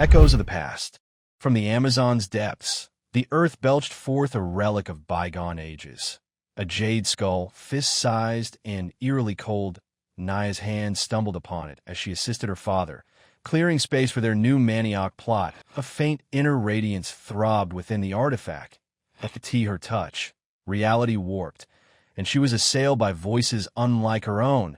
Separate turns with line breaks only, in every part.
Echoes of the past. From the Amazon's depths, the earth belched forth a relic of bygone ages. A jade skull, fist-sized and eerily cold. Naya's hand stumbled upon it as she assisted her father, clearing space for their new manioc plot. A faint inner radiance throbbed within the artifact. At the tea her touch, reality warped, and she was assailed by voices unlike her own,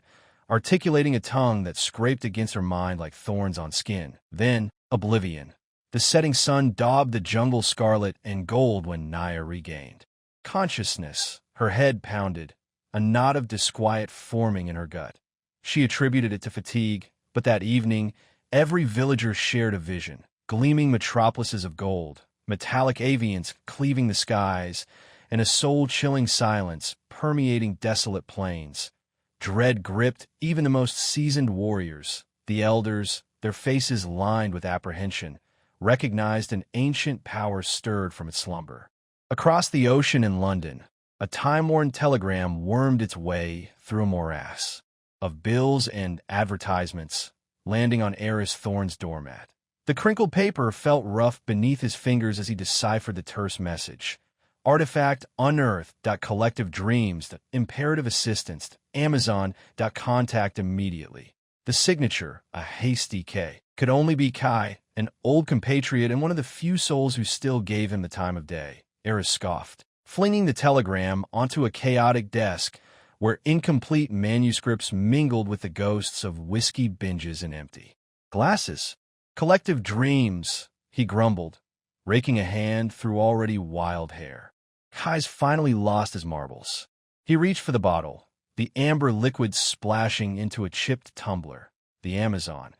articulating a tongue that scraped against her mind like thorns on skin. Then, oblivion. The setting sun daubed the jungle scarlet and gold when Naya regained consciousness. Her head pounded, a knot of disquiet forming in her gut. She attributed it to fatigue, but that evening, every villager shared a vision. Gleaming metropolises of gold, metallic avians cleaving the skies, and a soul-chilling silence permeating desolate plains. Dread gripped even the most seasoned warriors. The elders, their faces lined with apprehension, recognized an ancient power stirred from its slumber. Across the ocean in London, a time-worn telegram wormed its way through a morass of bills and advertisements, landing on Aris Thorne's doormat. The crinkled paper felt rough beneath his fingers as he deciphered the terse message. Artifact unearthed. Collective dreams. Imperative assistance. Amazon. Contact immediately. The signature, a hasty K, could only be Kai, an old compatriot and one of the few souls who still gave him the time of day. Aris scoffed, flinging the telegram onto a chaotic desk where incomplete manuscripts mingled with the ghosts of whiskey binges and empty glasses. Collective dreams, he grumbled, raking a hand through already wild hair. Kai's finally lost his marbles. He reached for the bottle, the amber liquid splashing into a chipped tumbler. The Amazon,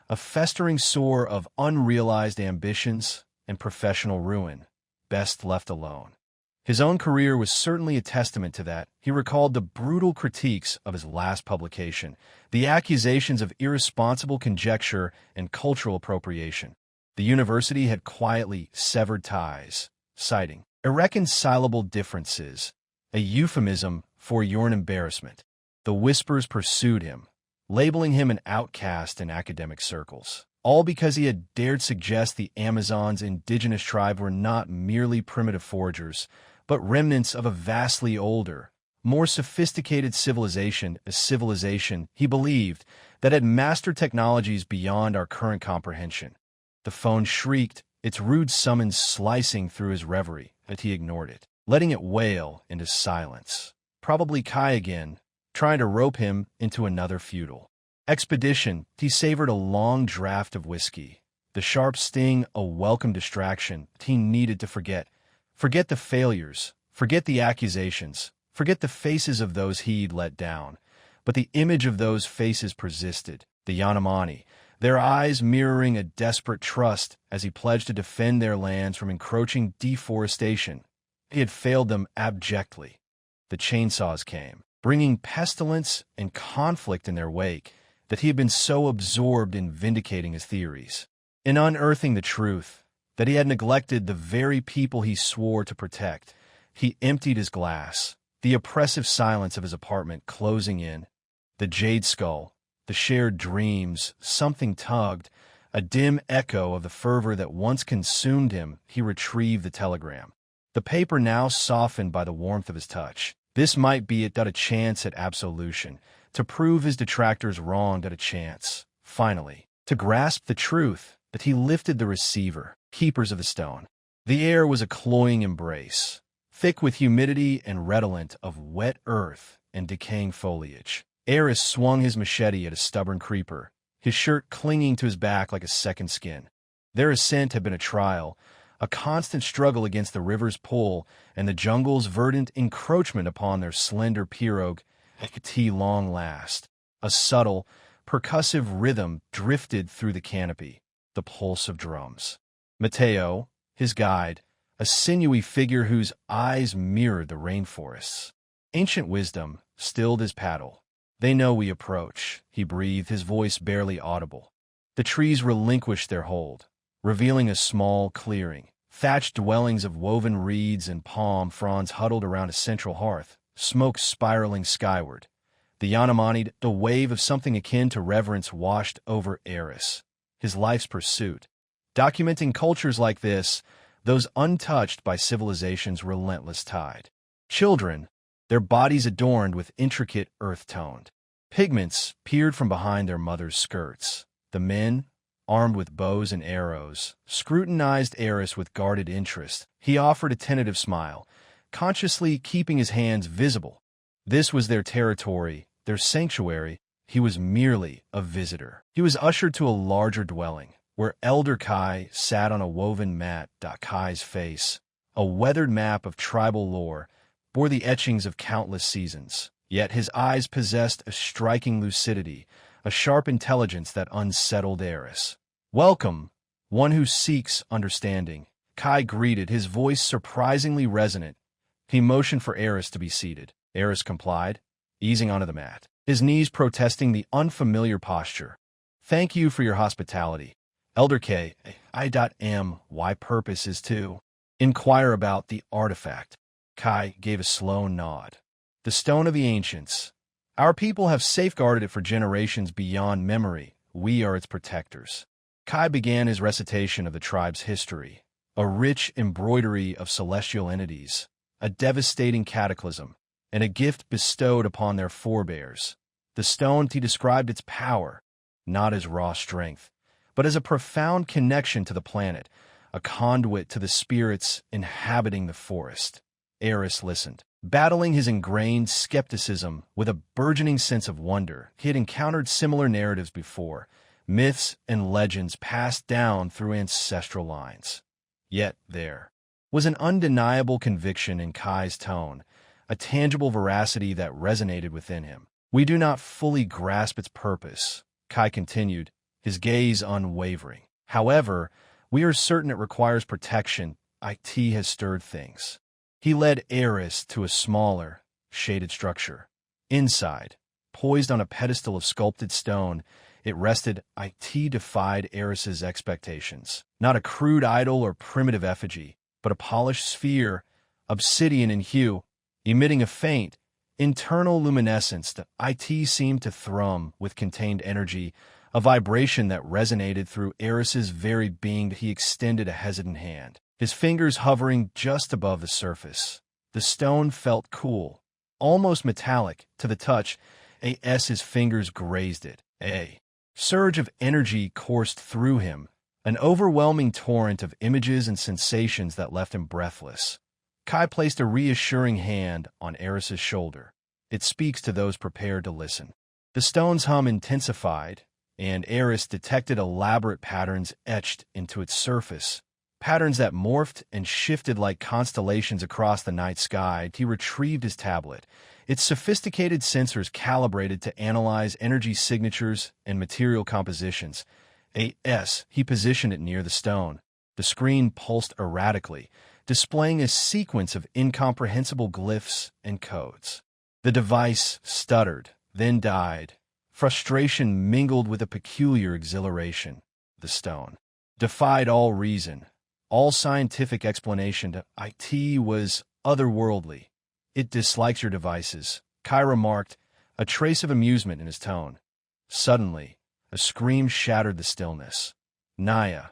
a festering sore of unrealized ambitions and professional ruin, best left alone. His own career was certainly a testament to that. He recalled the brutal critiques of his last publication, the accusations of irresponsible conjecture and cultural appropriation. The university had quietly severed ties, citing irreconcilable differences, a euphemism for your embarrassment. The whispers pursued him, labeling him an outcast in academic circles, all because he had dared suggest the Amazon's indigenous tribe were not merely primitive foragers, but remnants of a vastly older, more sophisticated civilization, a civilization, he believed, that had mastered technologies beyond our current comprehension. The phone shrieked, its rude summons slicing through his reverie, but he ignored it, letting it wail into silence. Probably Kai again, trying to rope him into another futile expedition. He savored a long draught of whiskey, the sharp sting a welcome distraction he needed to forget. Forget the failures, forget the accusations, forget the faces of those he'd let down. But the image of those faces persisted, the Yanomani, their eyes mirroring a desperate trust as he pledged to defend their lands from encroaching deforestation. He had failed them abjectly. The chainsaws came, bringing pestilence and conflict in their wake, that he had been so absorbed in vindicating his theories, in unearthing the truth, that he had neglected the very people he swore to protect. He emptied his glass, the oppressive silence of his apartment closing in. The jade skull, the shared dreams, something tugged, a dim echo of the fervor that once consumed him. He retrieved the telegram, the paper now softened by the warmth of his touch. This might be it. A chance at absolution, to prove his detractors wrong. A chance, finally, to grasp the truth. That he lifted the receiver, keepers of the stone. The air was a cloying embrace, thick with humidity and redolent of wet earth and decaying foliage. Aris swung his machete at a stubborn creeper, his shirt clinging to his back like a second skin. Their ascent had been a trial, a constant struggle against the river's pull and the jungle's verdant encroachment upon their slender pirogue. At long last, a subtle, percussive rhythm drifted through the canopy, the pulse of drums. Mateo, his guide, a sinewy figure whose eyes mirrored the rainforests. Ancient wisdom stilled his paddle. They know we approach, he breathed, his voice barely audible. The trees relinquished their hold, revealing a small clearing. Thatched dwellings of woven reeds and palm fronds huddled around a central hearth, smoke spiraling skyward. The Yanomani, a wave of something akin to reverence washed over Aris. His life's pursuit, documenting cultures like this, those untouched by civilization's relentless tide. Children, their bodies adorned with intricate earth-toned pigments, peered from behind their mothers' skirts. The men, armed with bows and arrows, scrutinized Aris with guarded interest. He offered a tentative smile, consciously keeping his hands visible. This was their territory, their sanctuary. He was merely a visitor. He was ushered to a larger dwelling, where Elder Kai sat on a woven mat. Kai's face, a weathered map of tribal lore, bore the etchings of countless seasons. Yet his eyes possessed a striking lucidity, a sharp intelligence that unsettled Aris. "Welcome, one who seeks understanding," Kai greeted, his voice surprisingly resonant. He motioned for Aris to be seated. Aris complied, easing onto the mat, his knees protesting the unfamiliar posture. "Thank you for your hospitality. Elder K, why purpose is to inquire about the artifact." Kai gave a slow nod. "The Stone of the Ancients. Our people have safeguarded it for generations beyond memory. We are its protectors." Kai began his recitation of the tribe's history, a rich embroidery of celestial entities, a devastating cataclysm, and a gift bestowed upon their forebears. The stone, he described its power, not as raw strength, but as a profound connection to the planet, a conduit to the spirits inhabiting the forest. Aris listened, battling his ingrained skepticism with a burgeoning sense of wonder. He had encountered similar narratives before, myths and legends passed down through ancestral lines. Yet there was an undeniable conviction in Kai's tone, a tangible veracity that resonated within him. "We do not fully grasp its purpose," Kai continued, his gaze unwavering. "However, we are certain it requires protection. IT has stirred things." He led Aris to a smaller, shaded structure. Inside, poised on a pedestal of sculpted stone, it rested. IT defied Aris's expectations. Not a crude idol or primitive effigy, but a polished sphere, obsidian in hue, emitting a faint, internal luminescence. The IT seemed to thrum with contained energy, a vibration that resonated through Aris's very being. He extended a hesitant hand, his fingers hovering just above the surface. The stone felt cool, almost metallic, to the touch. As his fingers grazed it, a surge of energy coursed through him, an overwhelming torrent of images and sensations that left him breathless. Kai placed a reassuring hand on Aris's shoulder. "It speaks to those prepared to listen." The stone's hum intensified, and Aris detected elaborate patterns etched into its surface, patterns that morphed and shifted like constellations across the night sky. He retrieved his tablet, its sophisticated sensors calibrated to analyze energy signatures and material compositions. He positioned it near the stone. The screen pulsed erratically, displaying a sequence of incomprehensible glyphs and codes. The device stuttered, then died. Frustration mingled with a peculiar exhilaration. The stone defied all reason, all scientific explanation. IT was otherworldly. "It dislikes your devices," Kai remarked, a trace of amusement in his tone. Suddenly, a scream shattered the stillness. Naya,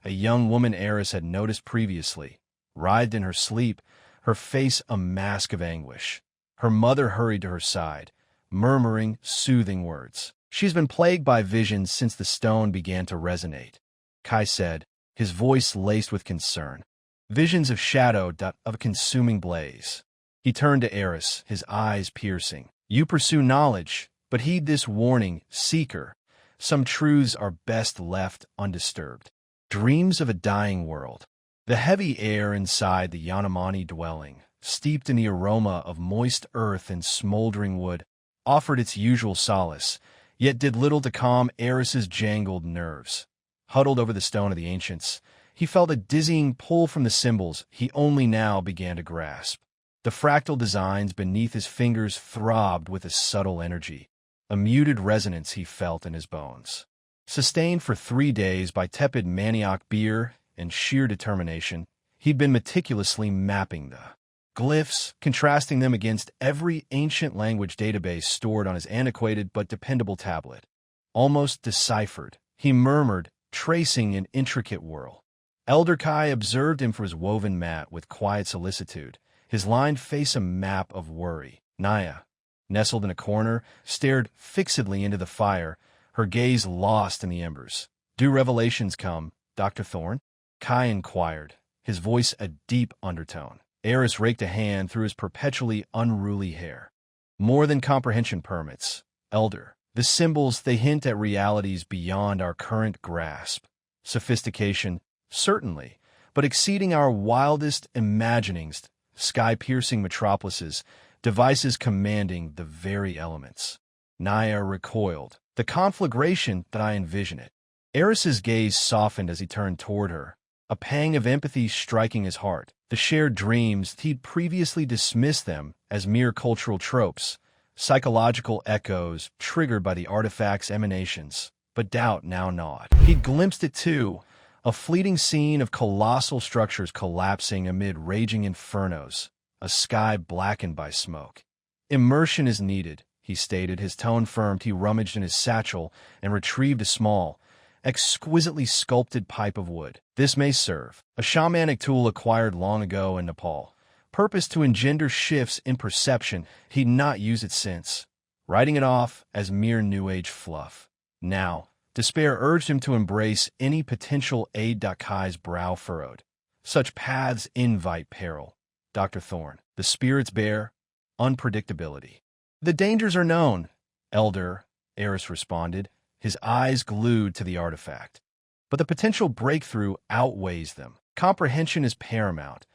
a young woman Aris had noticed previously, writhed in her sleep, her face a mask of anguish. Her mother hurried to her side, murmuring soothing words. "She's been plagued by visions since the stone began to resonate," Kai said, his voice laced with concern. "Visions of shadow, of a consuming blaze." He turned to Aris, his eyes piercing. "You pursue knowledge, but heed this warning, seeker. Some truths are best left undisturbed." Dreams of a dying world. The heavy air inside the Yanomani dwelling, steeped in the aroma of moist earth and smoldering wood, offered its usual solace, yet did little to calm Aris's jangled nerves. Huddled over the Stone of the Ancients, he felt a dizzying pull from the symbols he only now began to grasp. The fractal designs beneath his fingers throbbed with a subtle energy, a muted resonance he felt in his bones. Sustained for 3 days by tepid manioc beer and sheer determination, he'd been meticulously mapping the glyphs, contrasting them against every ancient language database stored on his antiquated but dependable tablet. Almost deciphered, he murmured, tracing an intricate whirl. Elder Kai observed him from his woven mat with quiet solicitude, his lined face a map of worry. Naya, nestled in a corner, stared fixedly into the fire, her gaze lost in the embers. "Do revelations come, Dr. Thorne?" Kai inquired, his voice a deep undertone. Aris raked a hand through his perpetually unruly hair. "More than comprehension permits, Elder. The symbols, they hint at realities beyond our current grasp. Sophistication, certainly, but exceeding our wildest imaginings, sky-piercing metropolises, devices commanding the very elements." Naya recoiled. "The conflagration that I envision it." Aris's gaze softened as he turned toward her, a pang of empathy striking his heart. The shared dreams, he'd previously dismissed them as mere cultural tropes, psychological echoes triggered by the artifact's emanations, but doubt now gnawed. He'd glimpsed it too, a fleeting scene of colossal structures collapsing amid raging infernos, a sky blackened by smoke. "Immersion is needed," he stated, his tone firm. He rummaged in his satchel and retrieved a small, exquisitely sculpted pipe of wood. "This may serve. A shamanic tool acquired long ago in Nepal. Purpose to engender shifts in perception. He'd not used it since, writing it off as mere New Age fluff. Now, despair urged him to embrace any potential aid. Kai's brow furrowed. "Such paths invite peril, Dr. Thorne. The spirits bear unpredictability." "The dangers are known, Elder," Aris responded, his eyes glued to the artifact. "But the potential breakthrough outweighs them. Comprehension is paramount,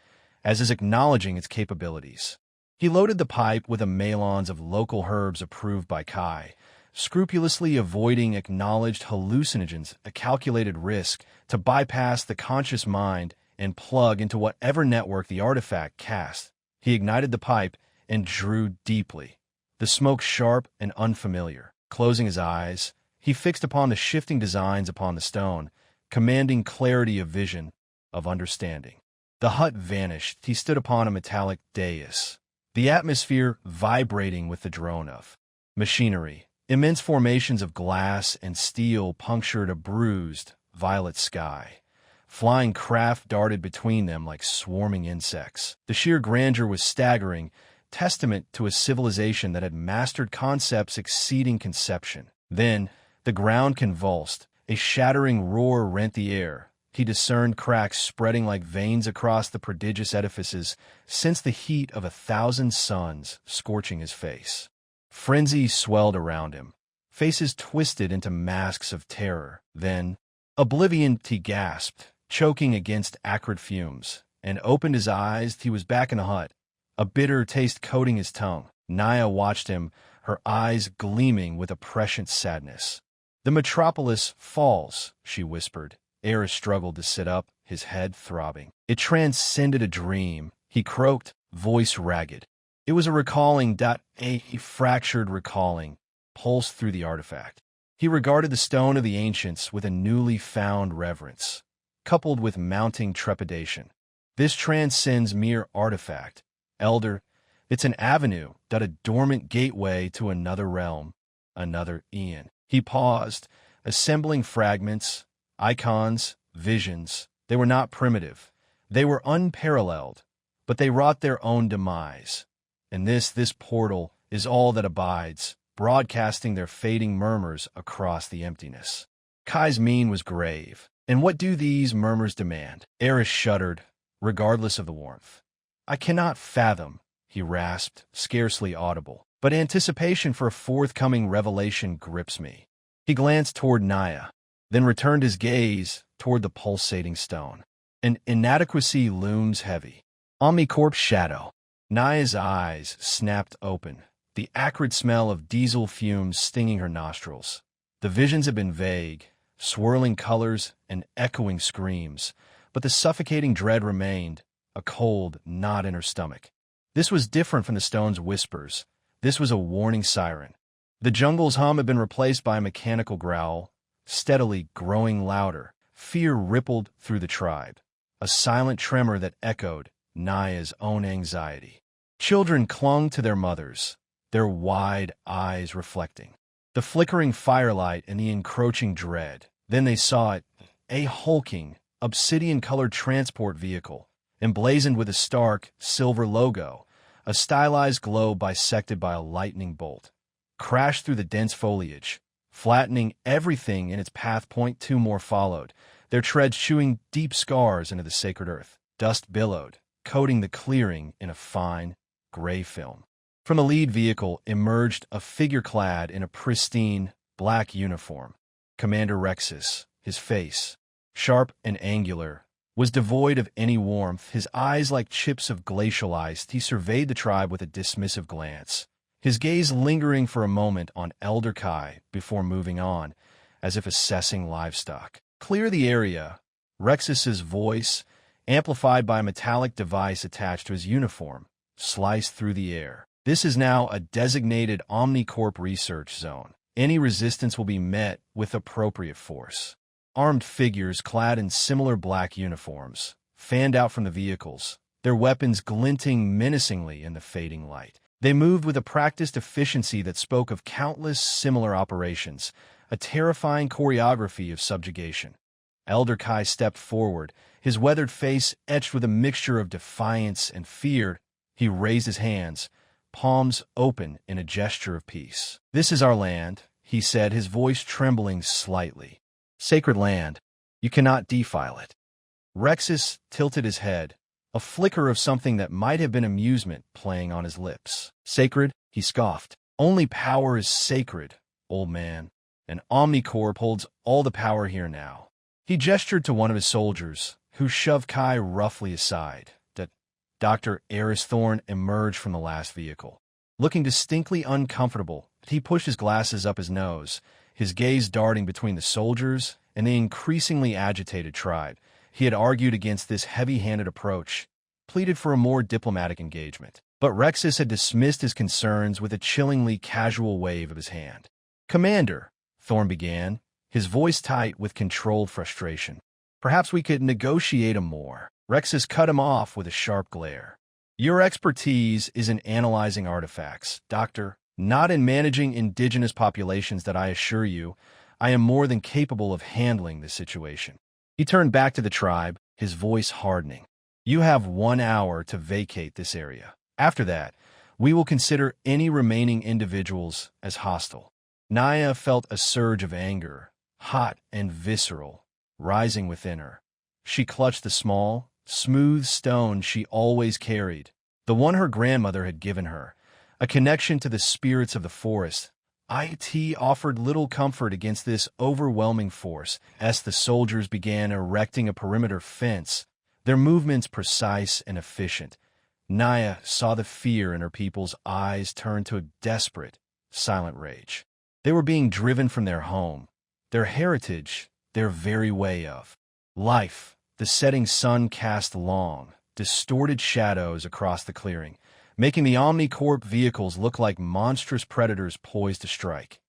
as is acknowledging its capabilities." He loaded the pipe with a melange of local herbs approved by Kai, scrupulously avoiding acknowledged hallucinogens, a calculated risk to bypass the conscious mind and plug into whatever network the artifact cast. He ignited the pipe and drew deeply, the smoke sharp and unfamiliar. Closing his eyes, he fixed upon the shifting designs upon the stone, commanding clarity of vision, of understanding. The hut vanished. He stood upon a metallic dais, the atmosphere vibrating with the drone of machinery. Immense formations of glass and steel punctured a bruised, violet sky. Flying craft darted between them like swarming insects. The sheer grandeur was staggering, testament to a civilization that had mastered concepts exceeding conception. Then, the ground convulsed. A shattering roar rent the air. He discerned cracks spreading like veins across the prodigious edifices, sensed the heat of 1,000 suns scorching his face. Frenzy swelled around him. Faces twisted into masks of terror. Then, oblivion, he gasped, choking against acrid fumes, and opened his eyes. He was back in the hut, a bitter taste coating his tongue. Naya watched him, her eyes gleaming with a prescient sadness. "The metropolis falls," she whispered. Aris struggled to sit up, his head throbbing. "It transcended a dream," he croaked, voice ragged. It was a recalling, a fractured recalling, pulsed through the artifact. He regarded the stone of the ancients with a newly found reverence, coupled with mounting trepidation. "This transcends mere artifact, Elder. It's an avenue, a dormant gateway to another realm, another eon." He paused, assembling fragments, icons, visions. They were not primitive. They were unparalleled, but they wrought their own demise. And this portal is all that abides, broadcasting their fading murmurs across the emptiness. Kai's mien was grave. "And what do these murmurs demand?" Aris shuddered, regardless of the warmth. "I cannot fathom," he rasped, scarcely audible. "But anticipation for a forthcoming revelation grips me." He glanced toward Naya, then returned his gaze toward the pulsating stone. An inadequacy looms heavy. OmniCorp shadow. Naya's eyes snapped open, the acrid smell of diesel fumes stinging her nostrils. The visions had been vague, swirling colors and echoing screams, but the suffocating dread remained, a cold knot in her stomach. This was different from the stone's whispers. This was a warning siren. The jungle's hum had been replaced by a mechanical growl, steadily growing louder. Fear rippled through the tribe, a silent tremor that echoed Naya's own anxiety. Children clung to their mothers, their wide eyes reflecting the flickering firelight and the encroaching dread. Then they saw it, a hulking, obsidian-colored transport vehicle, emblazoned with a stark, silver logo, a stylized globe bisected by a lightning bolt, crashed through the dense foliage, flattening everything in its path. Two more followed, their treads chewing deep scars into the sacred earth. Dust billowed, coating the clearing in a fine, gray film. From the lead vehicle emerged a figure clad in a pristine, black uniform. Commander Rexus, his face, sharp and angular, was devoid of any warmth. His eyes like chips of glacial ice, he surveyed the tribe with a dismissive glance, his gaze lingering for a moment on Elder Kai before moving on, as if assessing livestock. "Clear the area," Rexus's voice, amplified by a metallic device attached to his uniform, sliced through the air. "This is now a designated OmniCorp research zone. Any resistance will be met with appropriate force." Armed figures clad in similar black uniforms fanned out from the vehicles, their weapons glinting menacingly in the fading light. They moved with a practiced efficiency that spoke of countless similar operations, a terrifying choreography of subjugation. Elder Kai stepped forward, his weathered face etched with a mixture of defiance and fear. He raised his hands, palms open in a gesture of peace. "This is our land," he said, his voice trembling slightly. "Sacred land. You cannot defile it." Rexus tilted his head, a flicker of something that might have been amusement playing on his lips. "Sacred?" he scoffed. "Only power is sacred, old man, and OmniCorp holds all the power here now." He gestured to one of his soldiers, who shoved Kai roughly aside. Dr. Aris Thorne emerged from the last vehicle. Looking distinctly uncomfortable, he pushed his glasses up his nose, his gaze darting between the soldiers and the increasingly agitated tribe. He had argued against this heavy-handed approach, pleaded for a more diplomatic engagement. But Rexus had dismissed his concerns with a chillingly casual wave of his hand. "Commander," Thorne began, his voice tight with controlled frustration, "perhaps we could negotiate a more." Rexus cut him off with a sharp glare. "Your expertise is in analyzing artifacts, Doctor, not in managing indigenous populations. That I assure you, I am more than capable of handling this situation." He turned back to the tribe, his voice hardening. "You have 1 hour to vacate this area. After that, we will consider any remaining individuals as hostile." Naya felt a surge of anger, hot and visceral, rising within her. She clutched the small, smooth stone she always carried, the one her grandmother had given her, a connection to the spirits of the forest. It offered little comfort against this overwhelming force. As the soldiers began erecting a perimeter fence, their movements precise and efficient, Naya saw the fear in her people's eyes turn to a desperate, silent rage. They were being driven from their home, their heritage, their very way of life. The setting sun cast long, distorted shadows across the clearing, making the OmniCorp vehicles look like monstrous predators poised to strike.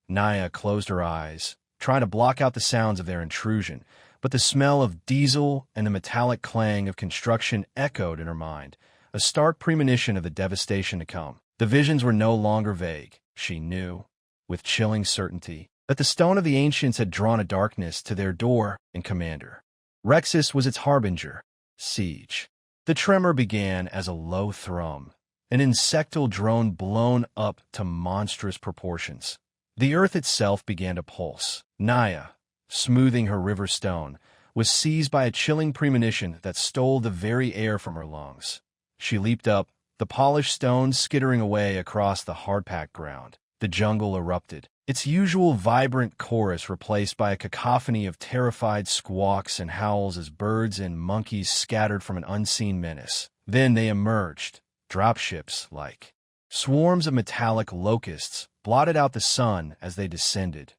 Naya closed her eyes, trying to block out the sounds of their intrusion, but the smell of diesel and the metallic clang of construction echoed in her mind, a stark premonition of the devastation to come. The visions were no longer vague. She knew, with chilling certainty, that the stone of the ancients had drawn a darkness to their door and commander. Rexus was its harbinger. Siege. The tremor began as a low thrum, an insectal drone blown up to monstrous proportions. The earth itself began to pulse. Naya, smoothing her river stone, was seized by a chilling premonition that stole the very air from her lungs. She leaped up, the polished stone skittering away across the hard-packed ground. The jungle erupted, its usual vibrant chorus replaced by a cacophony of terrified squawks and howls as birds and monkeys scattered from an unseen menace. Then they emerged, dropships-like. Swarms of metallic locusts blotted out the sun as they descended.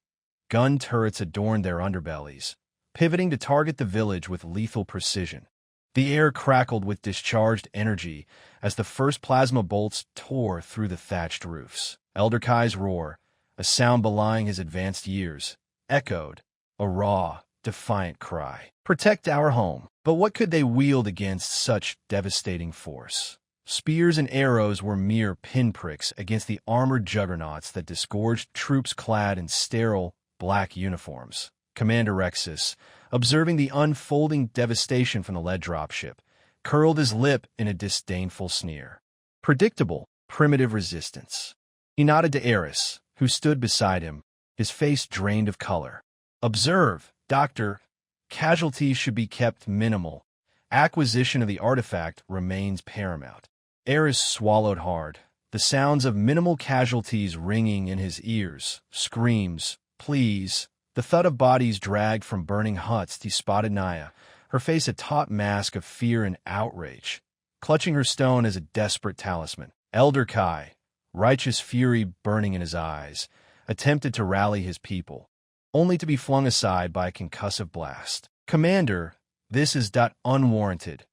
Gun turrets adorned their underbellies, pivoting to target the village with lethal precision. The air crackled with discharged energy as the first plasma bolts tore through the thatched roofs. Elder Kai's roar, a sound belying his advanced years, echoed, a raw, defiant cry. "Protect our home." But what could they wield against such devastating force? Spears and arrows were mere pinpricks against the armored juggernauts that disgorged troops clad in sterile, black uniforms. Commander Rexus, observing the unfolding devastation from the lead dropship, curled his lip in a disdainful sneer. Predictable, primitive resistance. He nodded to Aris, who stood beside him, his face drained of color. Observe, Doctor. Casualties should be kept minimal. Acquisition of the artifact remains paramount. Aris swallowed hard, the sounds of minimal casualties ringing in his ears. Screams, pleas, the thud of bodies dragged from burning huts. He spotted Naya, her face a taut mask of fear and outrage, clutching her stone as a desperate talisman. Elder Kai, righteous fury burning in his eyes, attempted to rally his people, only to be flung aside by a concussive blast. Commander, this is unwarranted.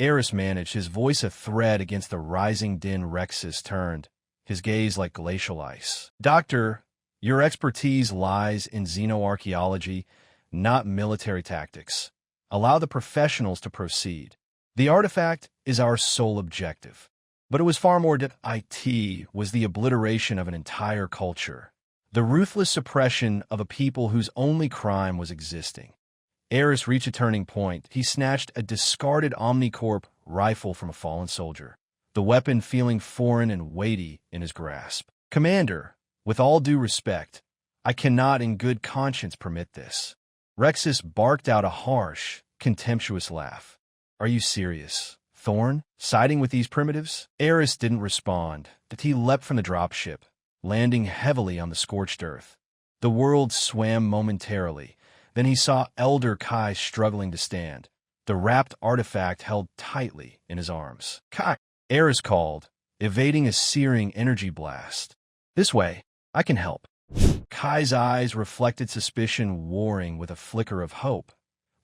Aris managed, his voice a thread against the rising din. Rexus turned, his gaze like glacial ice. Doctor, your expertise lies in xenoarchaeology, not military tactics. Allow the professionals to proceed. The artifact is our sole objective. But it was far more than it was the obliteration of an entire culture, the ruthless suppression of a people whose only crime was existing. Aris reached a turning point. He snatched a discarded OmniCorp rifle from a fallen soldier, the weapon feeling foreign and weighty in his grasp. Commander, with all due respect, I cannot in good conscience permit this. Rexus barked out a harsh, contemptuous laugh. Are you serious, Thorn? Siding with these primitives? Aris didn't respond, but he leapt from the dropship, landing heavily on the scorched earth. The world swam momentarily. Then he saw Elder Kai struggling to stand, the wrapped artifact held tightly in his arms. Kai, Aris called, evading a searing energy blast. This way, I can help. Kai's eyes reflected suspicion warring with a flicker of hope,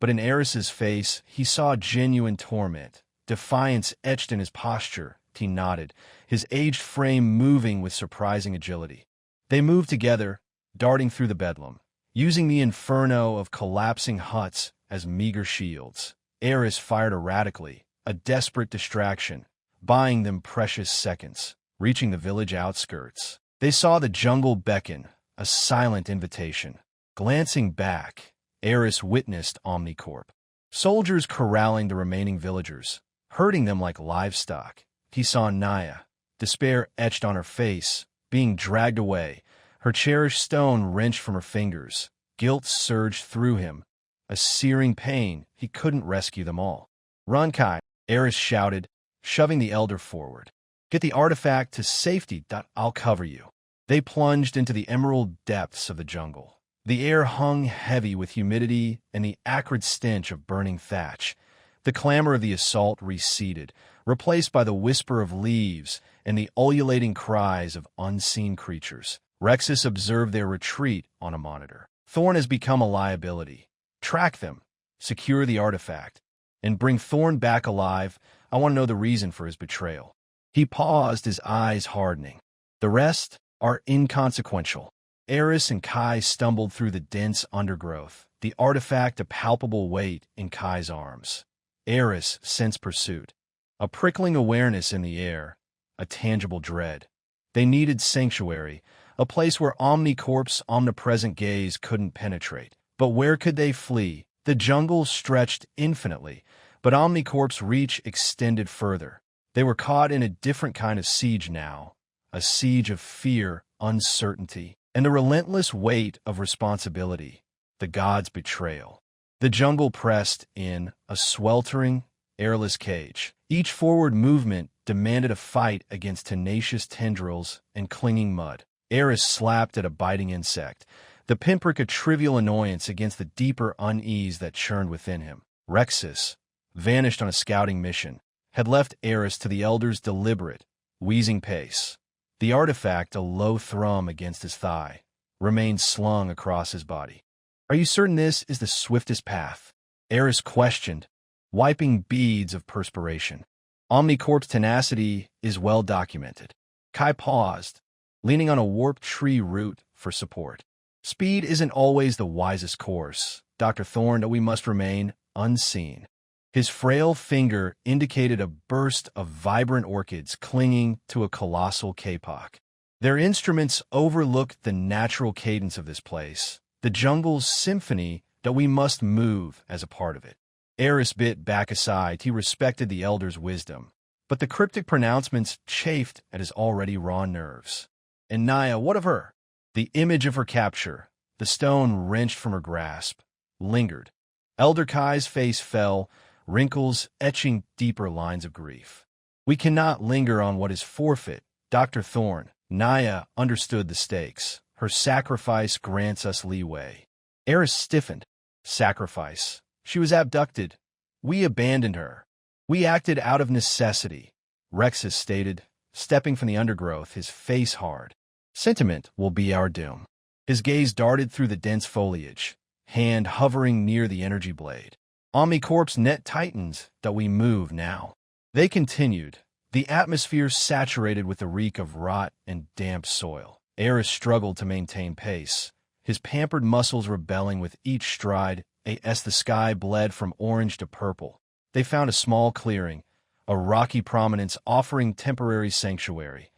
but in Aris's face he saw genuine torment, defiance etched in his posture. He nodded, his aged frame moving with surprising agility. They moved together, darting through the bedlam, using the inferno of collapsing huts as meager shields. Aris fired erratically, a desperate distraction, buying them precious seconds. Reaching the village outskirts, they saw the jungle beckon, a silent invitation. Glancing back, Aris witnessed OmniCorp. Soldiers corralling the remaining villagers, herding them like livestock. He saw Naya, despair etched on her face, being dragged away, her cherished stone wrenched from her fingers. Guilt surged through him, a searing pain. He couldn't rescue them all. Run, Kai, Aris shouted, shoving the elder forward. Get the artifact to safety. I'll cover you. They plunged into the emerald depths of the jungle. The air hung heavy with humidity and the acrid stench of burning thatch. The clamor of the assault receded, replaced by the whisper of leaves and the ululating cries of unseen creatures. Rexus observed their retreat on a monitor. Thorn has become a liability. Track them, secure the artifact, and bring Thorn back alive. I want to know the reason for his betrayal. He paused, his eyes hardening. The rest are inconsequential. Aris and Kai stumbled through the dense undergrowth, the artifact a palpable weight in Kai's arms. Aris sensed pursuit, a prickling awareness in the air, a tangible dread. They needed sanctuary, a place where OmniCorp's omnipresent gaze couldn't penetrate. But where could they flee? The jungle stretched infinitely, but OmniCorp's reach extended further. They were caught in a different kind of siege now, a siege of fear, uncertainty, and the relentless weight of responsibility, the gods' betrayal. The jungle pressed in, a sweltering, airless cage. Each forward movement demanded a fight against tenacious tendrils and clinging mud. Aris slapped at a biting insect, the pinprick a trivial annoyance against the deeper unease that churned within him. Rexus, vanished on a scouting mission, had left Aris to the elder's deliberate, wheezing pace. The artifact, a low thrum against his thigh, remained slung across his body. Are you certain this is the swiftest path? Aris questioned, wiping beads of perspiration. OmniCorp's tenacity is well documented. Kai paused, leaning on a warped tree root for support. Speed isn't always the wisest course, Dr. Thorn, we must remain unseen. His frail finger indicated a burst of vibrant orchids clinging to a colossal kapok. Their instruments overlooked the natural cadence of this place, the jungle's symphony that we must move as a part of it. Aris bit back aside. He respected the elder's wisdom, but the cryptic pronouncements chafed at his already raw nerves. And Naya, what of her? The image of her capture, the stone wrenched from her grasp, lingered. Elder Kai's face fell, wrinkles etching deeper lines of grief. We cannot linger on what is forfeit, Dr. Thorne. Naya understood the stakes. Her sacrifice grants us leeway. Aris stiffened. Sacrifice. She was abducted. We abandoned her. We acted out of necessity, Rexus stated, stepping from the undergrowth, his face hard. Sentiment will be our doom. His gaze darted through the dense foliage, hand hovering near the energy blade. OmniCorp's net tightens that we move now. They continued, the atmosphere saturated with the reek of rot and damp soil. Aris struggled to maintain pace, his pampered muscles rebelling with each stride as the sky bled from orange to purple. They found a small clearing, a rocky prominence offering temporary sanctuary.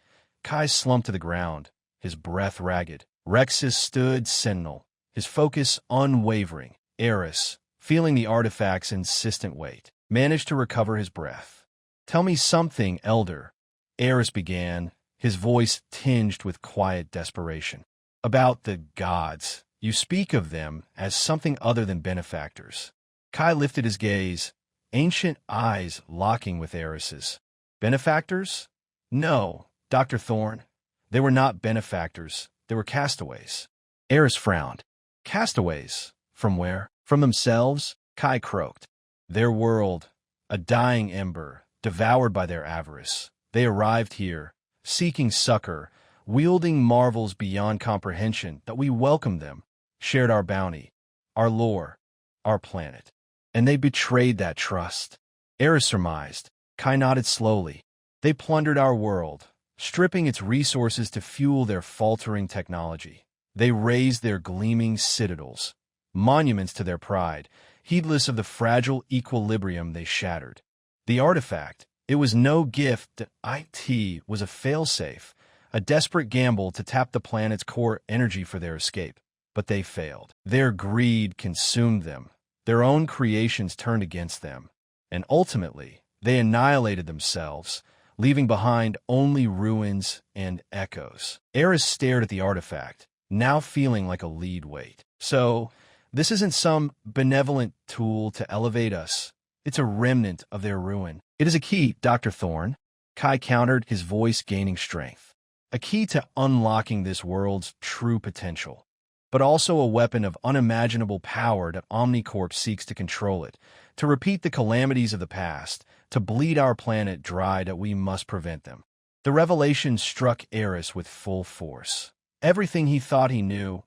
Kai slumped to the ground, his breath ragged. Rexus stood sentinel, his focus unwavering. Aris, feeling the artifact's insistent weight, managed to recover his breath. Tell me something, Elder, Aris began, his voice tinged with quiet desperation. About the gods. You speak of them as something other than benefactors. Kai lifted his gaze, ancient eyes locking with Aris's. Benefactors? No, Dr. Thorne. They were not benefactors. They were castaways. Aris frowned. Castaways? From where? From themselves? Kai croaked. Their world, a dying ember, devoured by their avarice. They arrived here, seeking succor, wielding marvels beyond comprehension, that we welcomed them, shared our bounty, our lore, our planet. And they betrayed that trust. Aris surmised. Kai nodded slowly. They plundered our world, stripping its resources to fuel their faltering technology. They razed their gleaming citadels, monuments to their pride, heedless of the fragile equilibrium they shattered. The artifact, it was no gift. It was a failsafe, a desperate gamble to tap the planet's core energy for their escape. But they failed. Their greed consumed them. Their own creations turned against them. And ultimately, they annihilated themselves, leaving behind only ruins and echoes. Aris stared at the artifact, now feeling like a lead weight. So, this isn't some benevolent tool to elevate us. It's a remnant of their ruin. It is a key, Dr. Thorne. Kai countered, his voice gaining strength. A key to unlocking this world's true potential, but also a weapon of unimaginable power that OmniCorp seeks to control it, to repeat the calamities of the past, to bleed our planet dry that we must prevent them. The revelation struck Aris with full force. Everything he thought he knew,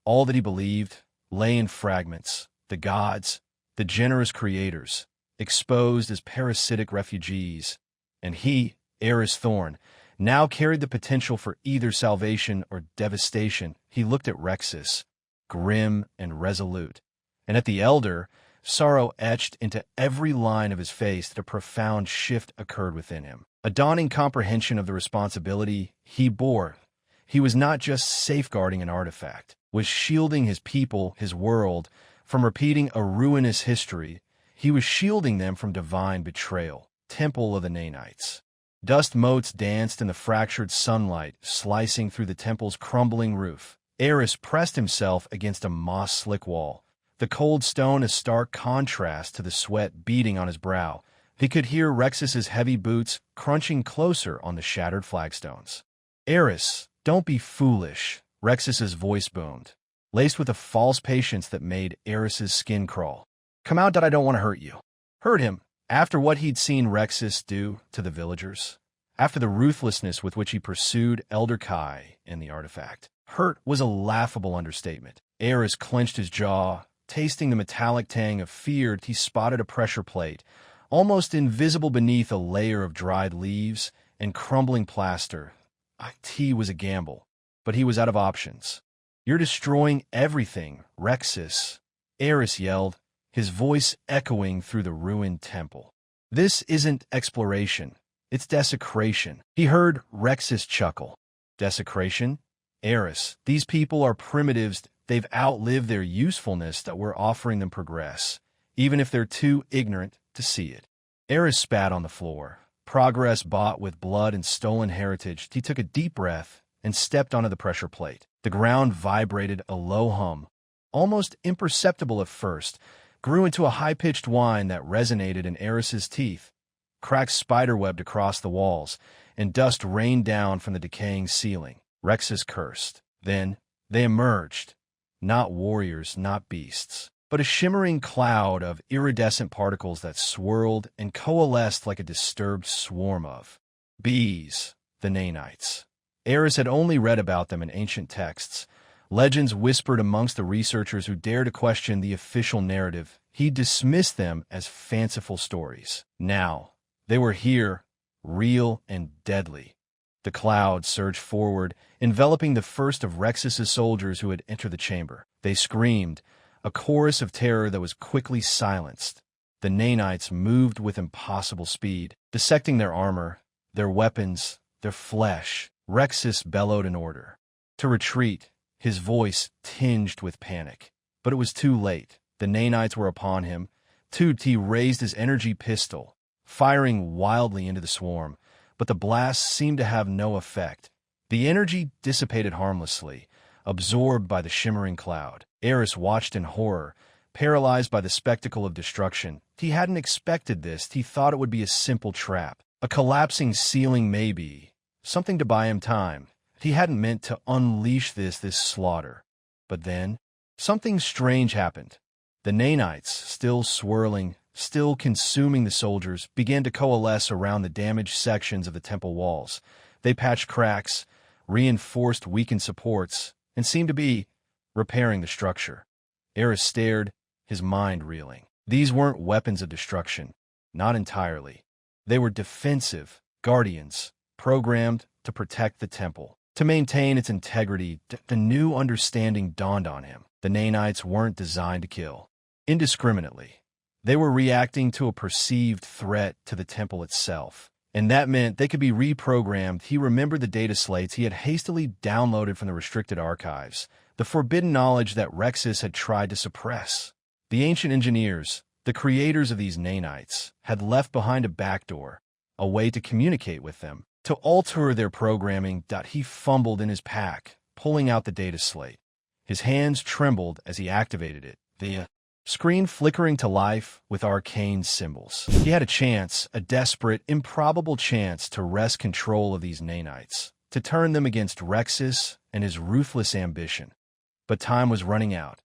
all that he believed, lay in fragments. The gods, the generous creators, exposed as parasitic refugees. And he, Aris Thorne, now carried the potential for either salvation or devastation. He looked at Rexus, grim and resolute, and at the elder, sorrow etched into every line of his face. That a profound shift occurred within him. A dawning comprehension of the responsibility he bore. He was not just safeguarding an artifact, was shielding his people, his world, from repeating a ruinous history. He was shielding them from divine betrayal. Temple of the Nanites. Dust motes danced in the fractured sunlight, slicing through the temple's crumbling roof. Aris pressed himself against a moss-slick wall, the cold stone a stark contrast to the sweat beading on his brow. He could hear Rexus's heavy boots crunching closer on the shattered flagstones. Aris, don't be foolish, Rexus's voice boomed, laced with a false patience that made Aris's skin crawl. Come out that I don't want to hurt you. Hurt him? After what he'd seen Rexus do to the villagers, after the ruthlessness with which he pursued Elder Kai and the artifact, hurt was a laughable understatement. Aris clenched his jaw, tasting the metallic tang of fear. He spotted a pressure plate, almost invisible beneath a layer of dried leaves and crumbling plaster. IT was a gamble, but he was out of options. You're destroying everything, Rexus, Aris yelled, his voice echoing through the ruined temple. This isn't exploration, it's desecration. He heard Rexus chuckle. Desecration? Aris, these people are primitives they've outlived their usefulness that we're offering them progress, even if they're too ignorant to see it. Aris spat on the floor. Progress bought with blood and stolen heritage. He took a deep breath and stepped onto the pressure plate. The ground vibrated a low hum, almost imperceptible at first, grew into a high-pitched whine that resonated in Aris's teeth. Cracks spiderwebbed across the walls, and dust rained down from the decaying ceiling. Rexus cursed. Then they emerged. Not warriors, not beasts, but a shimmering cloud of iridescent particles that swirled and coalesced like a disturbed swarm of bees, the Nanites. Aris had only read about them in ancient texts, legends whispered amongst the researchers who dared to question the official narrative. He dismissed them as fanciful stories. Now, they were here, real and deadly. The cloud surged forward, enveloping the first of Rexus's soldiers who had entered the chamber. They screamed, a chorus of terror that was quickly silenced. The Nanites moved with impossible speed, dissecting their armor, their weapons, their flesh. Rexus bellowed an order to retreat, his voice tinged with panic. But it was too late. The Nanites were upon him. He raised his energy pistol, firing wildly into the swarm, but the blast seemed to have no effect. The energy dissipated harmlessly, absorbed by the shimmering cloud. Aris watched in horror, paralyzed by the spectacle of destruction. He hadn't expected this. He thought it would be a simple trap, a collapsing ceiling maybe, something to buy him time. He hadn't meant to unleash this slaughter. But then, something strange happened. The Nanites, still swirling, still consuming the soldiers, began to coalesce around the damaged sections of the temple walls. They patched cracks, reinforced weakened supports, and seemed to be repairing the structure. Aris stared, his mind reeling. These weren't weapons of destruction. Not entirely. They were defensive guardians, programmed to protect the temple, to maintain its integrity. The new understanding dawned on him. The Nanites weren't designed to kill indiscriminately. They were reacting to a perceived threat to the temple itself, and that meant they could be reprogrammed. He remembered the data slates he had hastily downloaded from the restricted archives, the forbidden knowledge that Rexus had tried to suppress. The ancient engineers, the creators of these Nanites, had left behind a backdoor, a way to communicate with them, to alter their programming. He fumbled in his pack, pulling out the data slate. His hands trembled as he activated it, the screen flickering to life with arcane symbols. He had a chance, a desperate, improbable chance to wrest control of these Nanites, to turn them against Rexus and his ruthless ambition. But time was running out.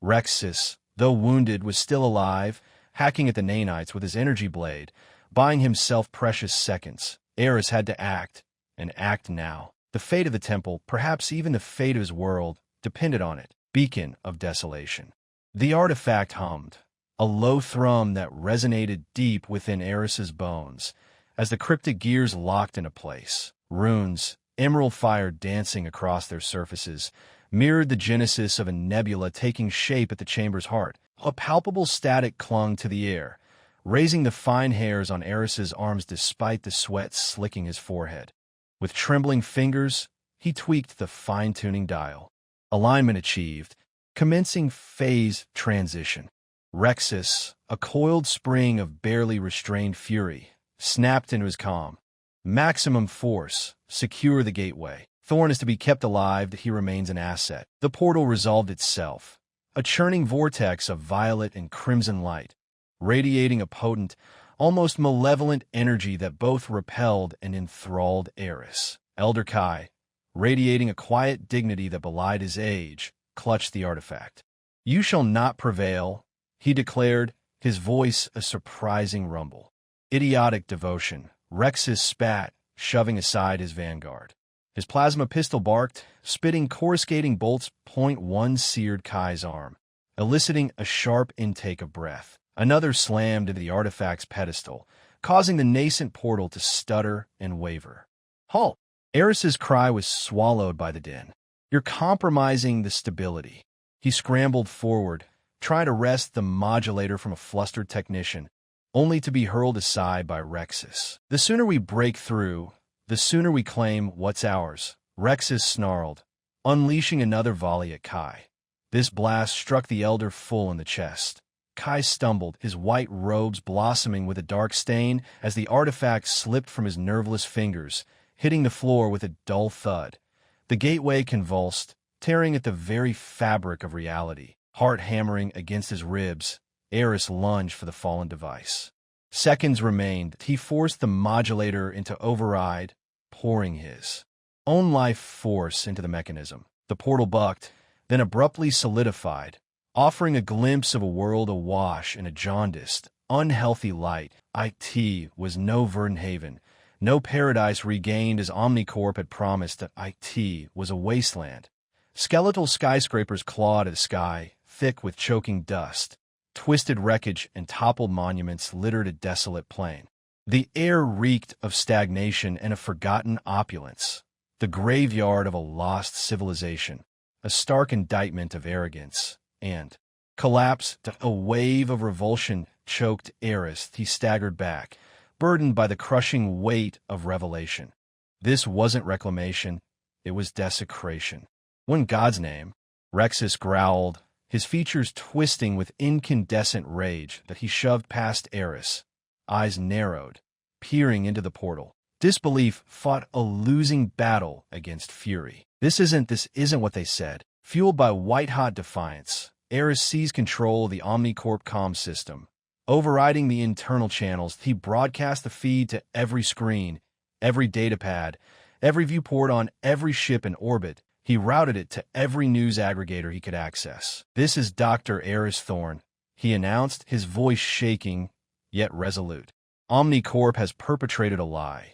Rexus, though wounded, was still alive, hacking at the Nanites with his energy blade, buying himself precious seconds. Aris had to act, and act now. The fate of the temple, perhaps even the fate of his world, depended on it. Beacon of desolation. The artifact hummed, a low thrum that resonated deep within Aris's bones, as the cryptic gears locked into place. Runes, emerald fire dancing across their surfaces, mirrored the genesis of a nebula taking shape at the chamber's heart. A palpable static clung to the air, raising the fine hairs on Aris's arms despite the sweat slicking his forehead. With trembling fingers, he tweaked the fine-tuning dial. Alignment achieved. Commencing phase transition. Rexus, a coiled spring of barely restrained fury, snapped into his calm. Maximum force. Secure the gateway. Thorn is to be kept alive. He remains an asset. The portal resolved itself. A churning vortex of violet and crimson light, radiating a potent, almost malevolent energy that both repelled and enthralled Aris. Elder Kai, radiating a quiet dignity that belied his age, clutched the artifact. "You shall not prevail," he declared, his voice a surprising rumble. Idiotic devotion. Rexus spat, shoving aside his vanguard. His plasma pistol barked, spitting coruscating bolts. .1 seared Kai's arm, eliciting a sharp intake of breath. Another slammed into the artifact's pedestal, causing the nascent portal to stutter and waver. "Halt!" Aris's cry was swallowed by the din. "You're compromising the stability." He scrambled forward, trying to wrest the modulator from a flustered technician, only to be hurled aside by Rexus. "The sooner we break through, the sooner we claim what's ours," Rexus snarled, unleashing another volley at Kai. This blast struck the elder full in the chest. Kai stumbled, his white robes blossoming with a dark stain as the artifact slipped from his nerveless fingers, hitting the floor with a dull thud. The gateway convulsed, tearing at the very fabric of reality. Heart hammering against his ribs, Aris lunged for the fallen device. Seconds remained. He forced the modulator into override, pouring his own life force into the mechanism. The portal bucked, then abruptly solidified, offering a glimpse of a world awash in a jaundiced, unhealthy light. IT was no Verdant Haven, no paradise regained as OmniCorp had promised. That IT was a wasteland. Skeletal skyscrapers clawed at the sky, thick with choking dust. Twisted wreckage and toppled monuments littered a desolate plain. The air reeked of stagnation and a forgotten opulence, the graveyard of a lost civilization, a stark indictment of arrogance, and collapse. A wave of revulsion choked Aris. He staggered back, burdened by the crushing weight of revelation. This wasn't reclamation, it was desecration. "In God's name," Rexus growled, his features twisting with incandescent rage that he shoved past Aris, eyes narrowed, peering into the portal. Disbelief fought a losing battle against fury. This isn't what they said. Fueled by white-hot defiance, Aris seized control of the OmniCorp comm system. Overriding the internal channels, he broadcast the feed to every screen, every datapad, every viewport on every ship in orbit. He routed it to every news aggregator he could access. "This is Dr. Aris Thorne," he announced, his voice shaking, yet resolute. "OmniCorp has perpetrated a lie.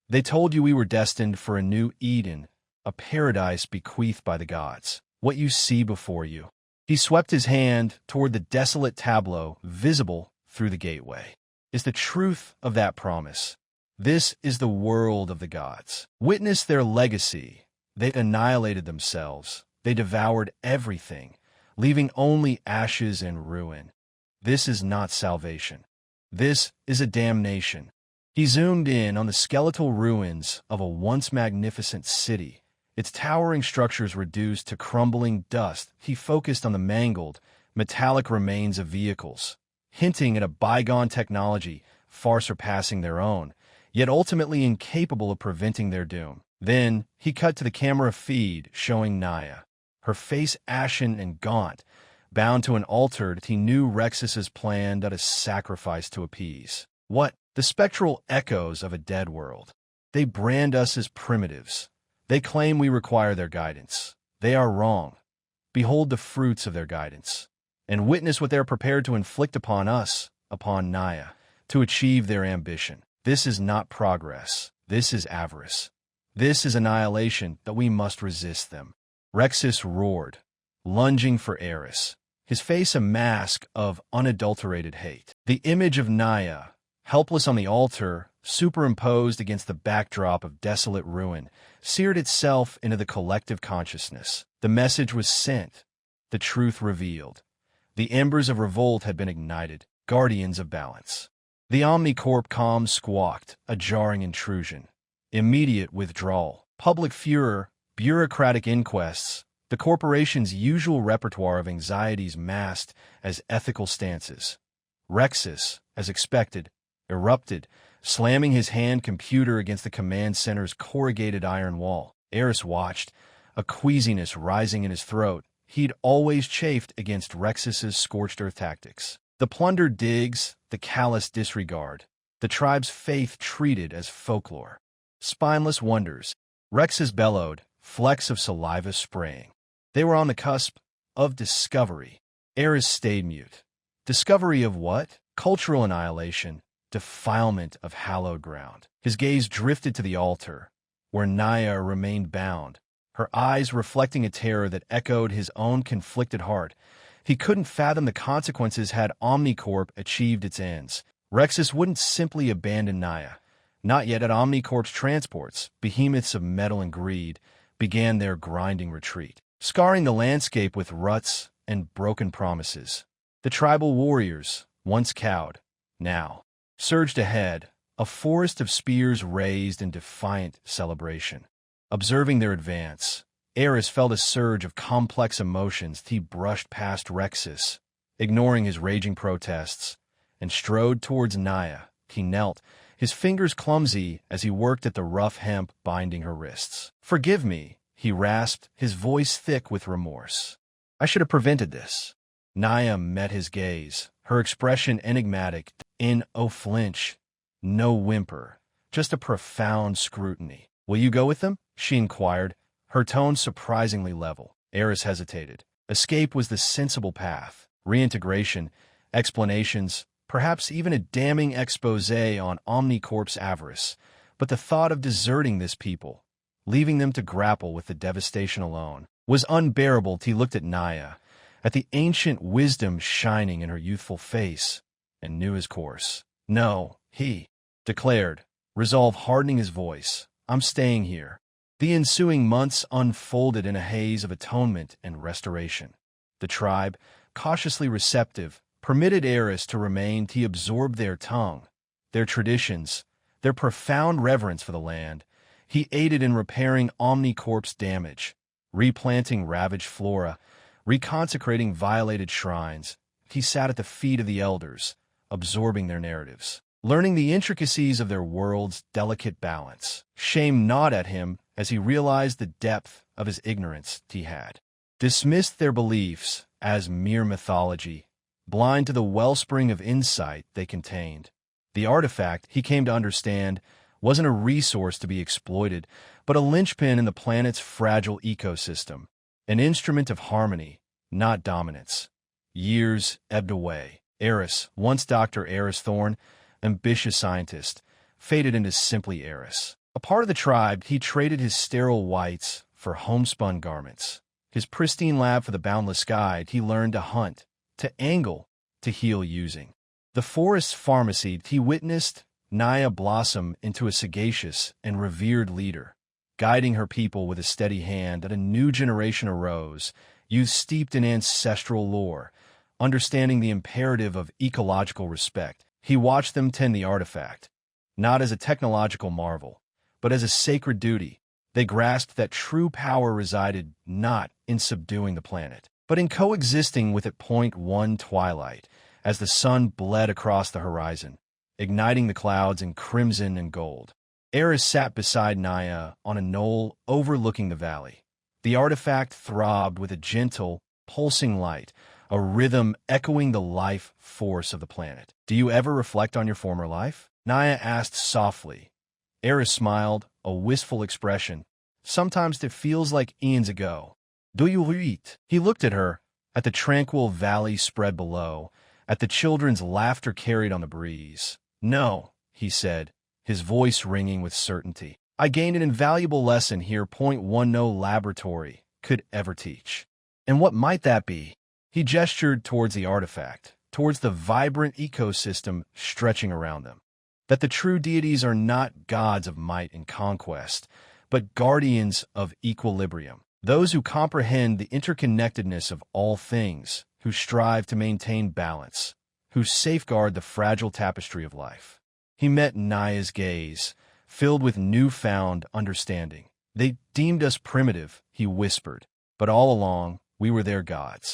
They told you we were destined for a new Eden, a paradise bequeathed by the gods. What you see before you." He swept his hand toward the desolate tableau visible through the gateway. "Is the truth of that promise. This is the world of the gods. Witness their legacy. They annihilated themselves. They devoured everything, leaving only ashes and ruin. This is not salvation. This is a damnation." He zoomed in on the skeletal ruins of a once magnificent city, its towering structures reduced to crumbling dust. He focused on the mangled, metallic remains of vehicles, hinting at a bygone technology far surpassing their own, yet ultimately incapable of preventing their doom. Then he cut to the camera feed showing Naya, her face ashen and gaunt, bound to an altar that he knew Rexus has planned out a sacrifice to appease. What? The spectral echoes of a dead world. They brand us as primitives. They claim we require their guidance. They are wrong. Behold the fruits of their guidance, and witness what they are prepared to inflict upon us, upon Naya, to achieve their ambition. This is not progress. This is avarice. This is annihilation that we must resist them. Rexus roared, lunging for Aris, his face a mask of unadulterated hate. The image of Naya, helpless on the altar, superimposed against the backdrop of desolate ruin, seared itself into the collective consciousness. The message was sent, the truth revealed. The embers of revolt had been ignited, guardians of balance. The OmniCorp comm squawked, a jarring intrusion. Immediate withdrawal, public furor, bureaucratic inquests, the corporation's usual repertoire of anxieties masked as ethical stances. Rexus, as expected, erupted, slamming his hand computer against the command center's corrugated iron wall. Aris watched, a queasiness rising in his throat. He'd always chafed against Rexus's scorched earth tactics. The plundered digs, the callous disregard, the tribe's faith treated as folklore. Spineless wonders, Rexus bellowed, flecks of saliva spraying. They were on the cusp of discovery. Aris stayed mute. Discovery of what? Cultural annihilation, defilement of hallowed ground. His gaze drifted to the altar, where Naya remained bound, her eyes reflecting a terror that echoed his own conflicted heart. He couldn't fathom the consequences had OmniCorp achieved its ends. Rexus wouldn't simply abandon Naya. Not yet. At OmniCorp's transports, behemoths of metal and greed began their grinding retreat, scarring the landscape with ruts and broken promises. The tribal warriors, once cowed, now surged ahead, a forest of spears raised in defiant celebration. Observing their advance, Aris felt a surge of complex emotions. He brushed past Rexus, ignoring his raging protests, and strode towards Naya. He knelt, his fingers clumsy as he worked at the rough hemp binding her wrists. "Forgive me," he rasped, his voice thick with remorse. "I should have prevented this." Naya met his gaze, her expression enigmatic. No flinch, no whimper, just a profound scrutiny. "Will you go with them?" she inquired, her tone surprisingly level. Aris hesitated. Escape was the sensible path. Reintegration, explanations, perhaps even a damning exposé on OmniCorp's avarice. But the thought of deserting this people, leaving them to grapple with the devastation alone, was unbearable. He looked at Naya, at the ancient wisdom shining in her youthful face, and knew his course. "No," he declared, resolve hardening his voice. "I'm staying here." The ensuing months unfolded in a haze of atonement and restoration. The tribe, cautiously receptive, permitted Aris to remain. He absorbed their tongue, their traditions, their profound reverence for the land. He aided in repairing OmniCorp's damage, replanting ravaged flora, reconsecrating violated shrines. He sat at the feet of the elders, absorbing their narratives, learning the intricacies of their world's delicate balance. Shame gnawed at him as he realized the depth of his ignorance. He had dismissed their beliefs as mere mythology, blind to the wellspring of insight they contained. The artifact, he came to understand, wasn't a resource to be exploited, but a linchpin in the planet's fragile ecosystem, an instrument of harmony, not dominance. Years ebbed away. Aris, once Dr. Aris Thorne, ambitious scientist, faded into simply Aris. A part of the tribe, he traded his sterile whites for homespun garments. His pristine lab for the boundless sky, he learned to hunt, to angle, to heal using. The forest's pharmacy, he witnessed Naya blossom into a sagacious and revered leader, guiding her people with a steady hand. That a new generation arose, youth steeped in ancestral lore, understanding the imperative of ecological respect. He watched them tend the artifact, not as a technological marvel, but as a sacred duty. They grasped that true power resided not in subduing the planet, but in coexisting with it. One twilight, as the sun bled across the horizon, igniting the clouds in crimson and gold, Aris sat beside Naya on a knoll overlooking the valley. The artifact throbbed with a gentle, pulsing light, a rhythm echoing the life force of the planet. "Do you ever reflect on your former life?" Naya asked softly. Aris smiled, a wistful expression. "Sometimes it feels like eons ago." "Do you read?" He looked at her, at the tranquil valley spread below, at the children's laughter carried on the breeze. "No," he said, his voice ringing with certainty. "I gained an invaluable lesson here. One no laboratory could ever teach." "And what might that be?" He gestured towards the artifact, towards the vibrant ecosystem stretching around them. "That the true deities are not gods of might and conquest, but guardians of equilibrium. Those who comprehend the interconnectedness of all things, who strive to maintain balance, who safeguard the fragile tapestry of life." He met Naya's gaze, filled with newfound understanding. "They deemed us primitive," he whispered, "but all along we were their gods."